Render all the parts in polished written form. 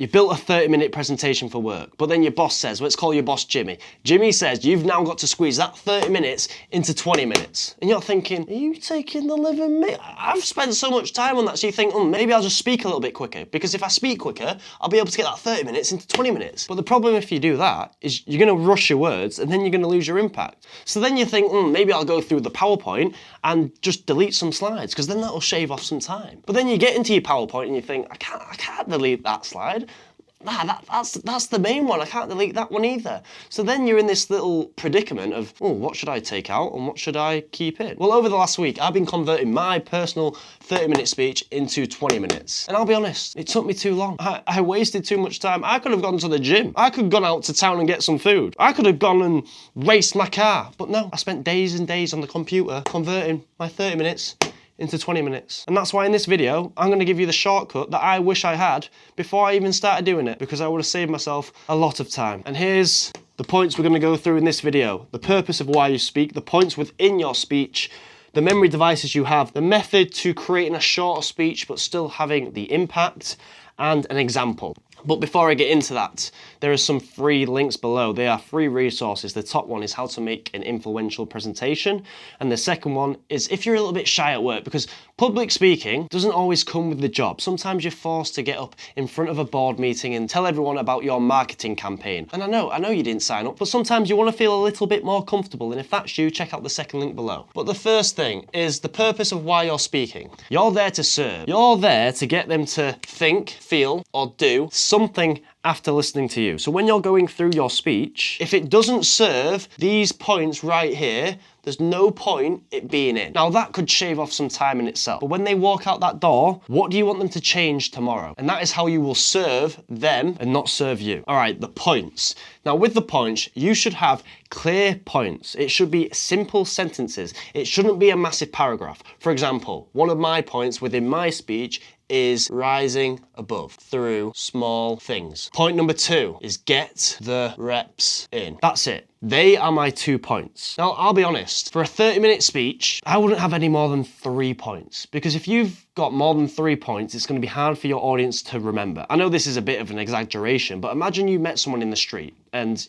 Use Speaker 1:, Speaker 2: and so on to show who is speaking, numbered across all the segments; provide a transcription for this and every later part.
Speaker 1: You built a 30-minute presentation for work, but then your boss says, let's call your boss Jimmy. Jimmy says you've now got to squeeze that 30 minutes into 20 minutes. And you're thinking, are you taking the living me? I've spent so much time on that, so you think, maybe I'll just speak a little bit quicker, because if I speak quicker, I'll be able to get that 30 minutes into 20 minutes. But the problem if you do that is you're gonna rush your words and then you're gonna lose your impact. So then you think, maybe I'll go through the PowerPoint and just delete some slides, because then that'll shave off some time. But then you get into your PowerPoint and you think, I can't delete that slide. That's the main one. I can't delete that one either. So then you're in this little predicament of, what should I take out and what should I keep in? Well, over the last week, I've been converting my personal 30-minute speech into 20 minutes. And I'll be honest, it took me too long. I wasted too much time. I could have gone to the gym. I could have gone out to town and get some food. I could have gone and raced my car. But no, I spent days and days on the computer converting my 30 minutes into 20 minutes. And that's why in this video, I'm gonna give you the shortcut that I wish I had before I even started doing it, because I would have saved myself a lot of time. And here's the points we're gonna go through in this video. The purpose of why you speak, the points within your speech, the memory devices you have, the method to creating a shorter speech but still having the impact, and an example. But before I get into that, there are some free links below. They are free resources. The top one is how to make an influential presentation. And the second one is if you're a little bit shy at work, because public speaking doesn't always come with the job. Sometimes you're forced to get up in front of a board meeting and tell everyone about your marketing campaign. And I know you didn't sign up, but sometimes you want to feel a little bit more comfortable. And if that's you, check out the second link below. But the first thing is the purpose of why you're speaking. You're there to serve. You're there to get them to think, feel, or do something after listening to you. So when you're going through your speech, if it doesn't serve these points right here, there's no point it being in. Now that could shave off some time in itself, but when they walk out that door, what do you want them to change tomorrow? And that is how you will serve them and not serve you. All right, the points. Now with the points, you should have clear points. It should be simple sentences. It shouldn't be a massive paragraph. For example, one of my points within my speech is rising above through small things. Point number 2 is get the reps in. That's it. They are my 2 points. Now, I'll be honest, for a 30-minute speech, I wouldn't have any more than 3 points, because if you've got more than 3 points, it's going to be hard for your audience to remember. I know this is a bit of an exaggeration, but imagine you met someone in the street and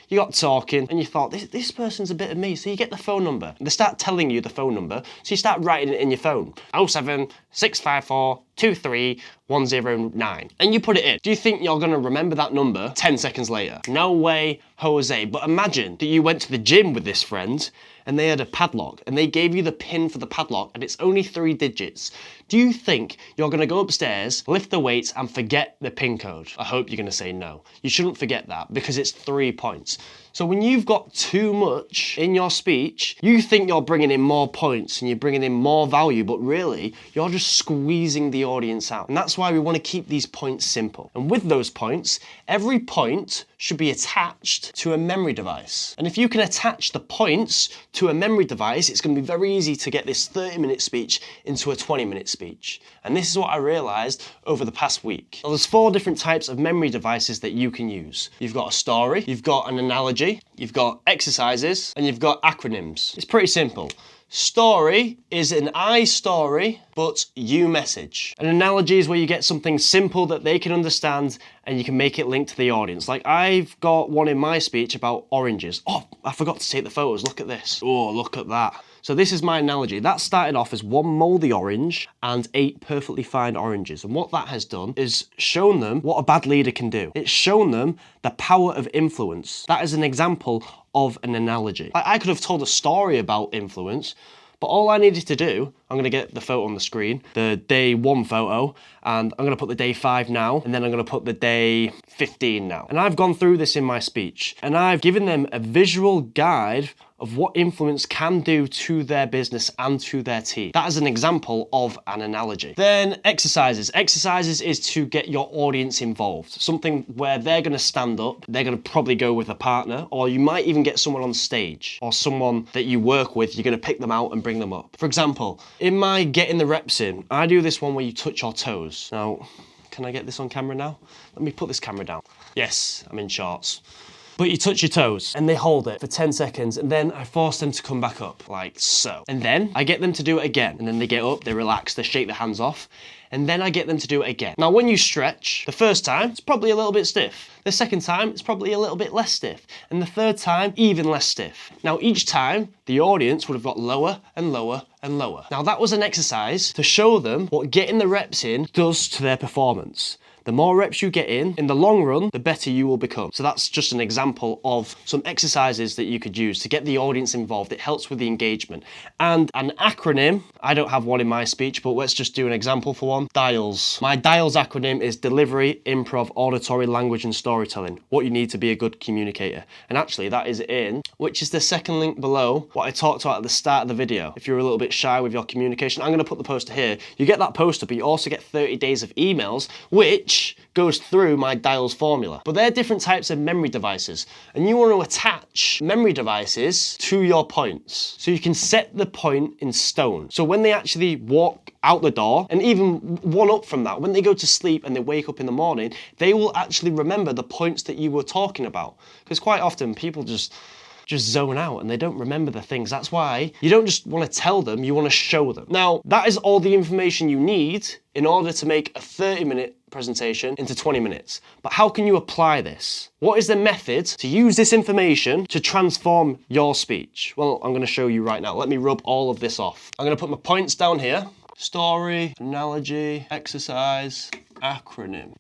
Speaker 1: you got talking and you thought, this person's a bit of me. So you get the phone number and they start telling you the phone number. So you start writing it in your phone. 07 654 23109. And you put it in. Do you think you're going to remember that number 10 seconds later? No way, Jose. But imagine that you went to the gym with this friend and they had a padlock and they gave you the pin for the padlock and it's only 3 digits. Do you think you're going to go upstairs, lift the weights and forget the pin code? I hope you're going to say no. You shouldn't forget that because it's 3 points. So when you've got too much in your speech, you think you're bringing in more points and you're bringing in more value, but really you're just squeezing the audience out. And that's why we want to keep these points simple. And with those points, every point should be attached to a memory device. And if you can attach the points to a memory device, it's going to be very easy to get this 30-minute speech into a 20-minute speech. And this is what I realized over the past week. Well, there's 4 different types of memory devices that you can use. You've got a story, you've got an analogy, you've got exercises, and you've got acronyms. It's pretty simple. Story is an I story, but you message. An analogy is where you get something simple that they can understand and you can make it link to the audience. Like I've got one in my speech about oranges. Oh, I forgot to take the photos. Look at this. Oh, look at that. So this is my analogy. That started off as 1 moldy orange and 8 perfectly fine oranges. And what that has done is shown them what a bad leader can do. It's shown them the power of influence. That is an example of an analogy. I could have told a story about influence, but all I needed to do, I'm gonna get the photo on the screen, the day 1 photo, and I'm gonna put the day 5 now, and then I'm gonna put the day 15 now. And I've gone through this in my speech, and I've given them a visual guide of what influence can do to their business and to their team. That is an example of an analogy. Then exercises. Exercises is to get your audience involved. Something where they're gonna stand up, they're gonna probably go with a partner, or you might even get someone on stage, or someone that you work with, you're gonna pick them out and bring them up. For example, in my getting the reps in, I do this one where you touch your toes. Now, can I get this on camera now? Let me put this camera down. Yes, I'm in shorts. but you touch your toes and they hold it for 10 seconds and then I force them to come back up like so. And then I get them to do it again and then they get up, they relax, they shake their hands off. And then I get them to do it again. Now, when you stretch, the first time, it's probably a little bit stiff. The second time, it's probably a little bit less stiff. And the third time, even less stiff. Now, each time, the audience would have got lower and lower and lower. Now, that was an exercise to show them what getting the reps in does to their performance. The more reps you get in the long run, the better you will become. So that's just an example of some exercises that you could use to get the audience involved. It helps with the engagement. And an acronym, I don't have one in my speech, but let's just do an example for one. DIALS. My DIALS acronym is Delivery, Improv, Auditory, Language and Storytelling. What you need to be a good communicator. And actually that is in, which is the second link below, what I talked about at the start of the video. If you're a little bit shy with your communication, I'm gonna put the poster here. You get that poster, but you also get 30 days of emails, which goes through my DIALS formula. But they're different types of memory devices, and you want to attach memory devices to your points. So you can set the point in stone. So when they actually walk out the door, and even one up from that, when they go to sleep and they wake up in the morning, they will actually remember the points that you were talking about. Because quite often people just zone out and they don't remember the things. That's why you don't just want to tell them, you want to show them. Now, that is all the information you need in order to make a 30-minute presentation into 20 minutes. But how can you apply this? What is the method to use this information to transform your speech? Well, I'm going to show you right now. Let me rub all of this off. I'm going to put my points down here. Story, analogy, exercise, acronym.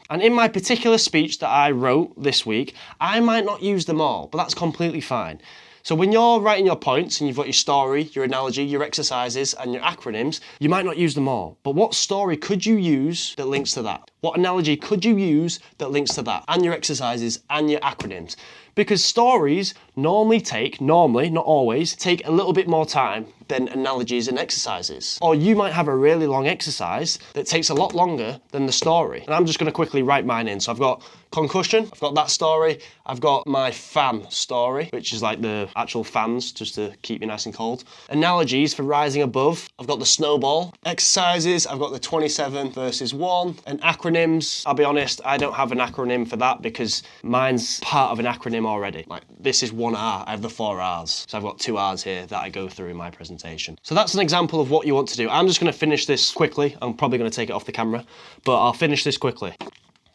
Speaker 1: And in my particular speech that I wrote this week, I might not use them all, but that's completely fine. So when you're writing your points and you've got your story, your analogy, your exercises and your acronyms, you might not use them all. But what story could you use that links to that? What analogy could you use that links to that? And your exercises and your acronyms. Because stories normally, not always, take a little bit more time than analogies and exercises. Or you might have a really long exercise that takes a lot longer than the story. And I'm just gonna quickly write mine in. So I've got concussion, I've got that story, I've got my fan story, which is like the actual fans, just to keep you nice and cold. Analogies for rising above, I've got the snowball. Exercises, I've got the 27 versus 1. And acronyms, I'll be honest, I don't have an acronym for that because mine's part of an acronym already. Like this is 1R, I have the 4 R's. So I've got 2 R's here that I go through in my presentation. So that's an example of what you want to do. I'm just gonna finish this quickly. I'm probably gonna take it off the camera, but I'll finish this quickly.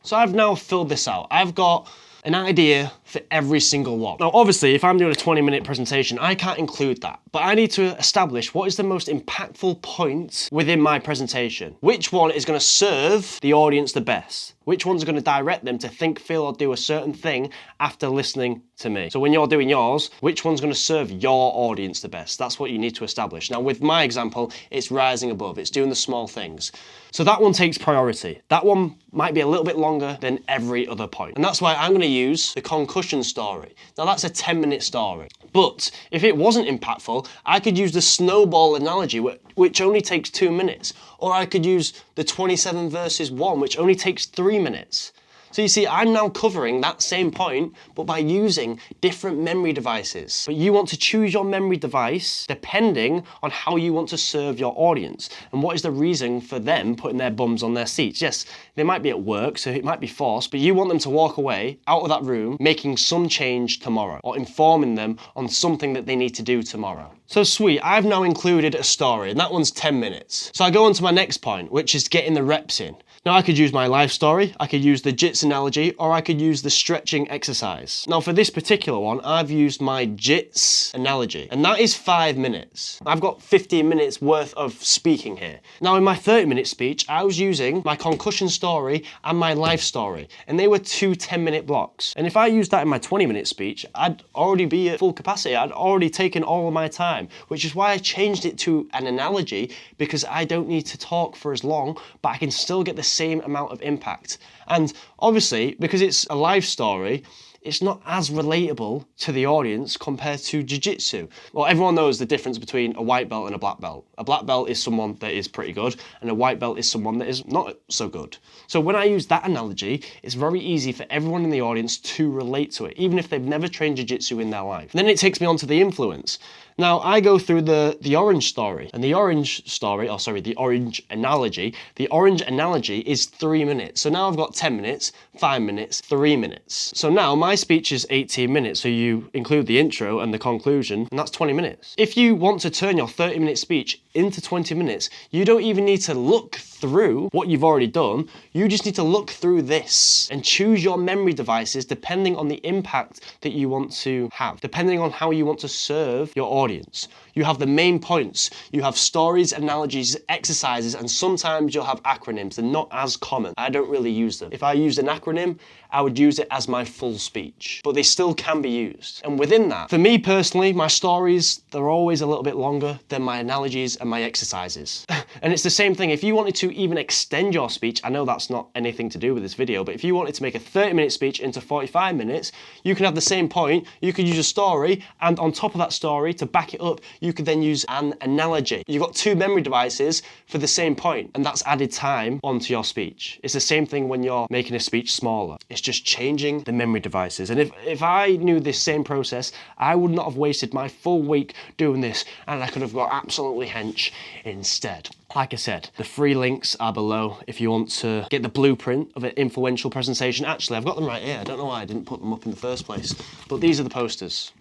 Speaker 1: So I've now filled this out. I've got an idea for every single one. Now, obviously, if I'm doing a 20-minute presentation, I can't include that, but I need to establish what is the most impactful point within my presentation. Which one is gonna serve the audience the best? Which one's gonna direct them to think, feel, or do a certain thing after listening to me? So when you're doing yours, which one's gonna serve your audience the best? That's what you need to establish. Now, with my example, it's rising above, it's doing the small things. So that one takes priority. That one might be a little bit longer than every other point. And that's why I'm gonna use the concussion story. Now that's a 10-minute story. But if it wasn't impactful, I could use the snowball analogy, which only takes 2 minutes. Or I could use the 27 versus 1, which only takes 3 minutes. So you see, I'm now covering that same point, but by using different memory devices. But you want to choose your memory device depending on how you want to serve your audience and what is the reason for them putting their bums on their seats. Yes, they might be at work, so it might be forced, but you want them to walk away out of that room making some change tomorrow or informing them on something that they need to do tomorrow. So sweet, I've now included a story and that one's 10 minutes. So I go on to my next point, which is getting the reps in. Now I could use my life story, I could use the JITS analogy, or I could use the stretching exercise. Now for this particular one, I've used my JITS analogy, and that is 5 minutes. I've got 15 minutes worth of speaking here. Now in my 30-minute speech, I was using my concussion story and my life story, and they were 2 10-minute blocks. And if I used that in my 20-minute speech, I'd already be at full capacity. I'd already taken all of my time, which is why I changed it to an analogy, because I don't need to talk for as long, but I can still get the same amount of impact. And obviously, because it's a life story, it's not as relatable to the audience compared to jiu-jitsu. Well, everyone knows the difference between a white belt and a black belt. A black belt is someone that is pretty good, and a white belt is someone that is not so good. So when I use that analogy, it's very easy for everyone in the audience to relate to it, even if they've never trained jiu-jitsu in their life. And then it takes me on to the influence. Now, I go through the orange story, and the orange analogy. The orange analogy is 3 minutes. So now I've got 10 minutes, 5 minutes, 3 minutes. So now my speech is 18 minutes, so you include the intro and the conclusion, and that's 20 minutes. If you want to turn your 30-minute speech into 20 minutes, you don't even need to look through what you've already done. You just need to look through this and choose your memory devices depending on the impact that you want to have, depending on how you want to serve your audience. You have the main points, you have stories, analogies, exercises, and sometimes you'll have acronyms. They're not as common. I don't really use them. If I used an acronym, I would use it as my full speech, but they still can be used. And within that, for me personally, my stories, they're always a little bit longer than my analogies and my exercises. And it's the same thing. If you wanted to even extend your speech, I know that's not anything to do with this video, but if you wanted to make a 30-minute speech into 45 minutes, you can have the same point. You could use a story, and on top of that story, to back it up, you could then use an analogy. You've got two memory devices for the same point, and that's added time onto your speech. It's the same thing when you're making a speech smaller. It's just changing the memory devices. And if I knew this same process, I would not have wasted my full week doing this, and I could have got absolutely hench instead. Like I said, the free links are below if you want to get the blueprint of an influential presentation. Actually, I've got them right here. I don't know why I didn't put them up in the first place, but these are the posters.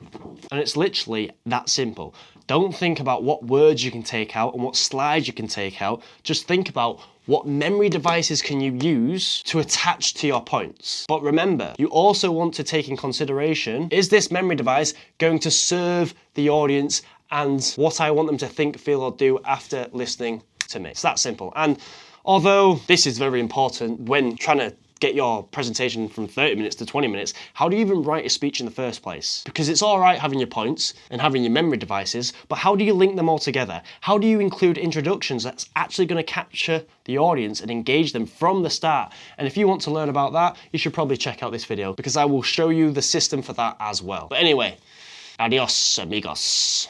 Speaker 1: And it's literally that simple. Don't think about what words you can take out and what slides you can take out. Just think about what memory devices can you use to attach to your points. But remember, you also want to take in consideration, is this memory device going to serve the audience and what I want them to think, feel, or do after listening to me? It's that simple. And although this is very important when trying to get your presentation from 30 minutes to 20 minutes, how do you even write a speech in the first place? Because it's all right having your points and having your memory devices, but how do you link them all together? How do you include introductions that's actually going to capture the audience and engage them from the start? And if you want to learn about that, you should probably check out this video because I will show you the system for that as well. But anyway, adios amigos.